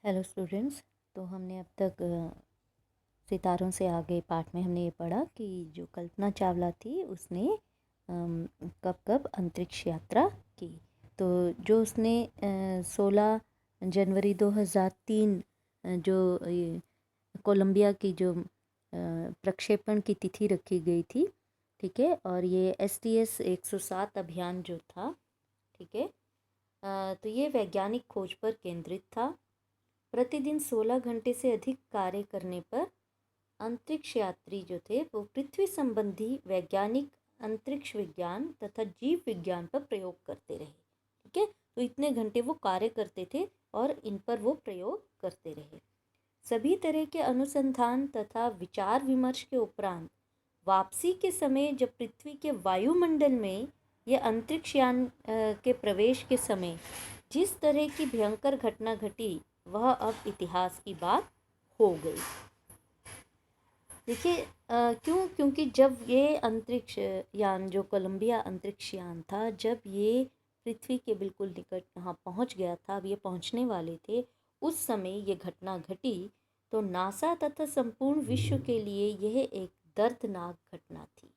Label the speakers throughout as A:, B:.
A: Hello students. तो हमने अब तक सितारों से आगे पाठ में हमने ये पढ़ा कि जो कल्पना चावला थी उसने कब कब अंतरिक्ष यात्रा की। तो जो उसने 16 जनवरी 2003 जो ये कोलंबिया की जो प्रक्षेपण की तिथि रखी गई थी, ठीक है। और ये STS 107 अभियान जो था, ठीक है, तो ये वैज्ञानिक खोज पर केंद्रित था। प्रतिदिन 16 घंटे से अधिक कार्य करने पर अंतरिक्ष यात्री जो थे वो पृथ्वी संबंधी वैज्ञानिक अंतरिक्ष विज्ञान तथा जीव विज्ञान पर प्रयोग करते रहे, ठीक है। तो इतने घंटे वो कार्य करते थे और इन पर वो प्रयोग करते रहे। सभी तरह के अनुसंधान तथा विचार विमर्श के उपरांत वापसी के समय जब पृथ्वी के वायुमंडल में यह अंतरिक्ष यान के प्रवेश के समय जिस तरह की भयंकर घटना घटी वह अब इतिहास की बात हो गई। देखिए क्योंकि जब ये अंतरिक्ष यान जो कोलंबिया अंतरिक्ष यान था, जब ये पृथ्वी के बिल्कुल निकट यहाँ पहुँच गया था, अब ये पहुँचने वाले थे, उस समय ये घटना घटी। तो नासा तथा संपूर्ण विश्व के लिए यह एक दर्दनाक घटना थी।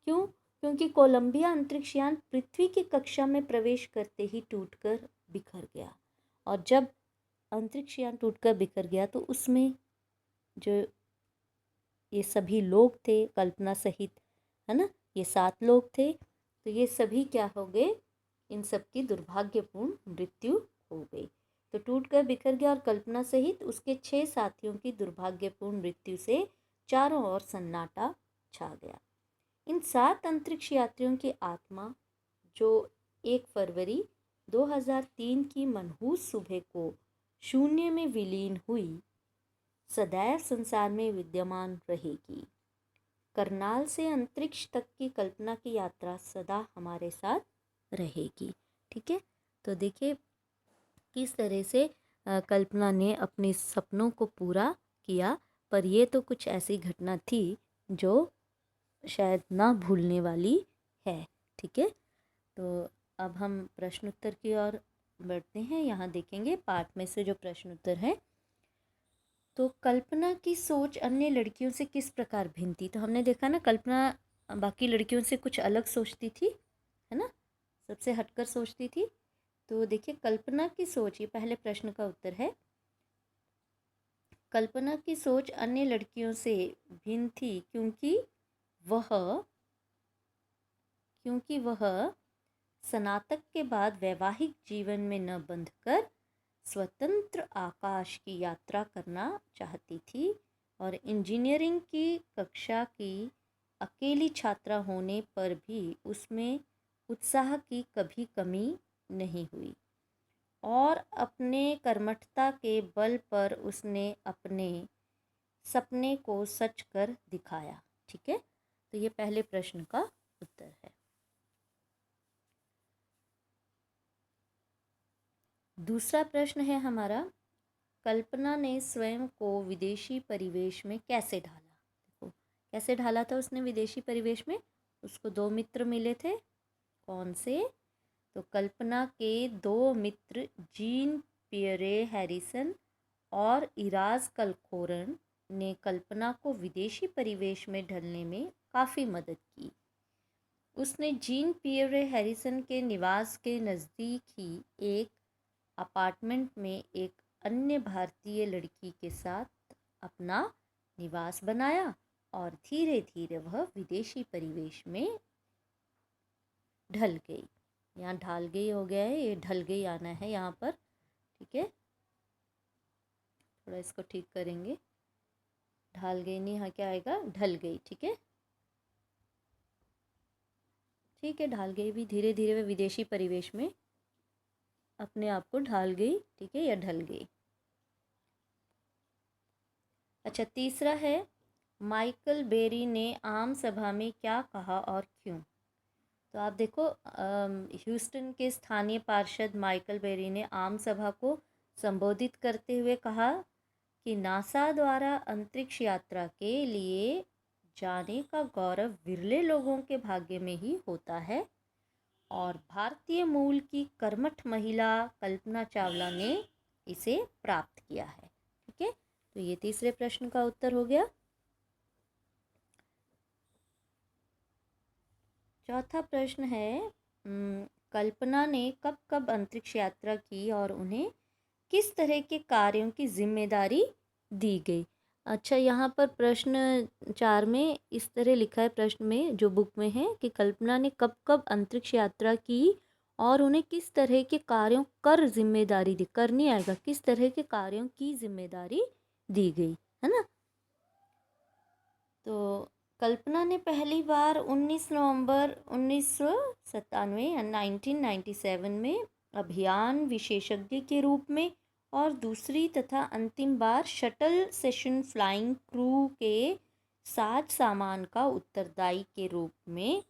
A: क्यों? क्योंकि कोलंबिया अंतरिक्ष यान पृथ्वी की कक्षा में प्रवेश करते ही टूटकर बिखर गया। और जब अंतरिक्ष यान टूटकर बिखर गया तो उसमें जो ये सभी लोग थे, कल्पना सहित, है ना, ये 7 लोग थे, तो ये सभी क्या हो गए, इन सब की दुर्भाग्यपूर्ण मृत्यु हो गई। तो टूट कर बिखर गया और कल्पना सहित उसके 6 साथियों की दुर्भाग्यपूर्ण मृत्यु से चारों ओर सन्नाटा छा गया। इन 7 अंतरिक्ष यात्रियों की आत्मा जो 1 फरवरी 2003 की मनहूस सुबह को शून्य में विलीन हुई, सदैव संसार में विद्यमान रहेगी। करनाल से अंतरिक्ष तक की कल्पना की यात्रा सदा हमारे साथ रहेगी, ठीक है। तो देखिए किस तरह से कल्पना ने अपने सपनों को पूरा किया, पर ये तो कुछ ऐसी घटना थी जो शायद ना भूलने वाली है, ठीक है। तो अब हम प्रश्न उत्तर की ओर बढ़ते हैं। यहाँ देखेंगे पाठ में से जो प्रश्न उत्तर है। तो कल्पना की सोच अन्य लड़कियों से किस प्रकार भिन्न थी। तो हमने देखा ना, कल्पना बाकी लड़कियों से कुछ अलग सोचती थी, है ना, सबसे हटकर सोचती थी। तो देखिए कल्पना की सोच, ये पहले प्रश्न का उत्तर है। कल्पना की सोच अन्य लड़कियों से भिन्न थी क्योंकि वह स्नातक के बाद वैवाहिक जीवन में न बंधकर स्वतंत्र आकाश की यात्रा करना चाहती थी और इंजीनियरिंग की कक्षा की अकेली छात्रा होने पर भी उसमें उत्साह की कभी कमी नहीं हुई और अपने कर्मठता के बल पर उसने अपने सपने को सच कर दिखाया, ठीक है। तो ये पहले प्रश्न का उत्तर है। दूसरा प्रश्न है हमारा, कल्पना ने स्वयं को विदेशी परिवेश में कैसे ढाला। देखो कैसे ढाला था उसने विदेशी परिवेश में। उसको 2 मित्र मिले थे। कौन से? तो कल्पना के 2 मित्र जीन पियरे हैरिसन और इराज कलखोरन ने कल्पना को विदेशी परिवेश में ढलने में काफ़ी मदद की। उसने जीन पियरे हैरिसन के निवास के नज़दीक ही एक अपार्टमेंट में एक अन्य भारतीय लड़की के साथ अपना निवास बनाया और धीरे धीरे वह विदेशी परिवेश में ढल गई। यहाँ ढल गई हो गया है, ये ढल गई आना है यहाँ पर, ठीक है। थोड़ा इसको ठीक करेंगे, ढल गई नहीं, यहाँ क्या आएगा, ढल गई, ठीक है। ठीक है, ढल गई भी, धीरे धीरे वह विदेशी परिवेश में अपने आप को ढाल गई, ठीक है, या ढल गई। अच्छा, तीसरा है, माइकल बेरी ने आम सभा में क्या कहा और क्यों। तो आप देखो ह्यूस्टन के स्थानीय पार्षद माइकल बेरी ने आम सभा को संबोधित करते हुए कहा कि नासा द्वारा अंतरिक्ष यात्रा के लिए जाने का गौरव विरले लोगों के भाग्य में ही होता है और भारतीय मूल की कर्मठ महिला कल्पना चावला ने इसे प्राप्त किया है। ठीक है, तो ये तीसरे प्रश्न का उत्तर हो गया। चौथा प्रश्न है, कल्पना ने कब कब अंतरिक्ष यात्रा की और उन्हें किस तरह के कार्यों की जिम्मेदारी दी गई। अच्छा, यहाँ पर प्रश्न 4 में इस तरह लिखा है, प्रश्न में जो बुक में है कि कल्पना ने कब कब अंतरिक्ष यात्रा की और उन्हें किस तरह के कार्यों कर जिम्मेदारी दी, कर नहीं आएगा, किस तरह के कार्यों की जिम्मेदारी दी गई, है ना। तो कल्पना ने पहली बार 19 नवंबर 1997 या 1997 में अभियान विशेषज्ञ के रूप में और दूसरी तथा अंतिम बार शटल सेशन फ्लाइंग क्रू के साज सामान का उत्तरदायी के रूप में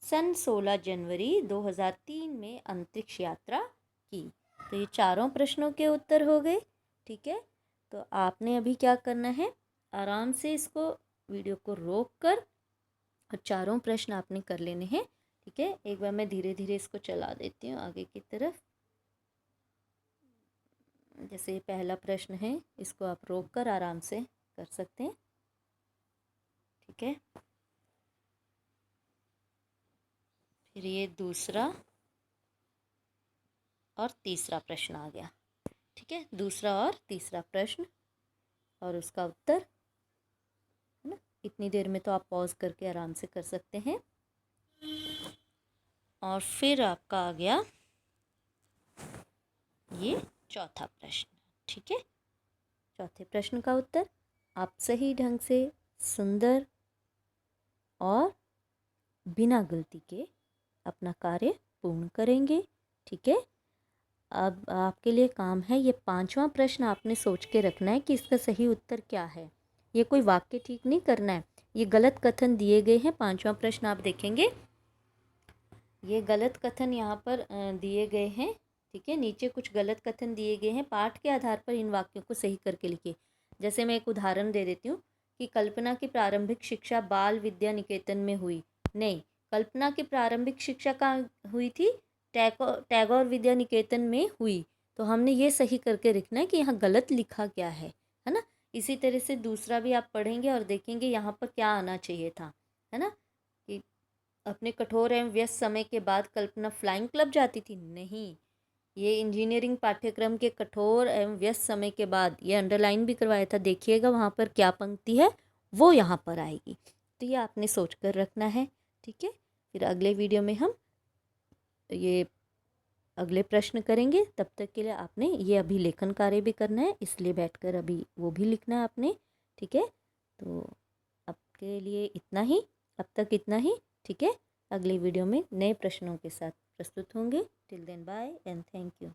A: सन 16 जनवरी 2003 में अंतरिक्ष यात्रा की। तो ये चारों प्रश्नों के उत्तर हो गए। ठीक है, तो आपने अभी क्या करना है, आराम से इसको वीडियो को रोक कर और चारों प्रश्न आपने कर लेने हैं। ठीक है, एक बार मैं धीरे धीरे इसको चला देती हूँ आगे की तरफ। जैसे पहला प्रश्न है, इसको आप रोक कर आराम से कर सकते हैं। ठीक है, फिर ये दूसरा और तीसरा प्रश्न आ गया। ठीक है, दूसरा और तीसरा प्रश्न और उसका उत्तर, है ना। इतनी देर में तो आप पॉज करके आराम से कर सकते हैं। और फिर आपका आ गया ये चौथा प्रश्न। ठीक है, चौथे प्रश्न का उत्तर आप सही ढंग से, सुंदर और बिना गलती के अपना कार्य पूर्ण करेंगे। ठीक है, अब आपके लिए काम है, ये पांचवा प्रश्न आपने सोच के रखना है कि इसका सही उत्तर क्या है। ये कोई वाक्य ठीक नहीं करना है, ये गलत कथन दिए गए हैं। पांचवा प्रश्न आप देखेंगे, ये गलत कथन यहाँ पर दिए गए हैं। ठीक है, नीचे कुछ गलत कथन दिए गए हैं, पाठ के आधार पर इन वाक्यों को सही करके लिखिए। जैसे मैं एक उदाहरण दे देती हूँ कि कल्पना की प्रारंभिक शिक्षा बाल विद्या निकेतन में हुई। नहीं, कल्पना की प्रारंभिक शिक्षा कहाँ हुई थी, टैगोर विद्या निकेतन में हुई। तो हमने ये सही करके लिखना है कि यहाँ गलत लिखा क्या है ना। इसी तरह से दूसरा भी आप पढ़ेंगे और देखेंगे यहाँ पर क्या आना चाहिए था, है ना, कि अपने कठोर एवं व्यस्त समय के बाद कल्पना फ्लाइंग क्लब जाती थी। नहीं, ये इंजीनियरिंग पाठ्यक्रम के कठोर एवं व्यस्त समय के बाद, ये अंडरलाइन भी करवाया था, देखिएगा वहाँ पर क्या पंक्ति है वो यहाँ पर आएगी। तो ये आपने सोच कर रखना है। ठीक है, फिर अगले वीडियो में हम ये अगले प्रश्न करेंगे। तब तक के लिए आपने ये अभी लेखन कार्य भी करना है, इसलिए बैठकर अभी वो भी लिखना है आपने। ठीक है, तो अब के लिए इतना ही, अब तक इतना ही। ठीक है, अगली वीडियो में नए प्रश्नों के साथ प्रस्तुत होंगे। Till then bye and thank you.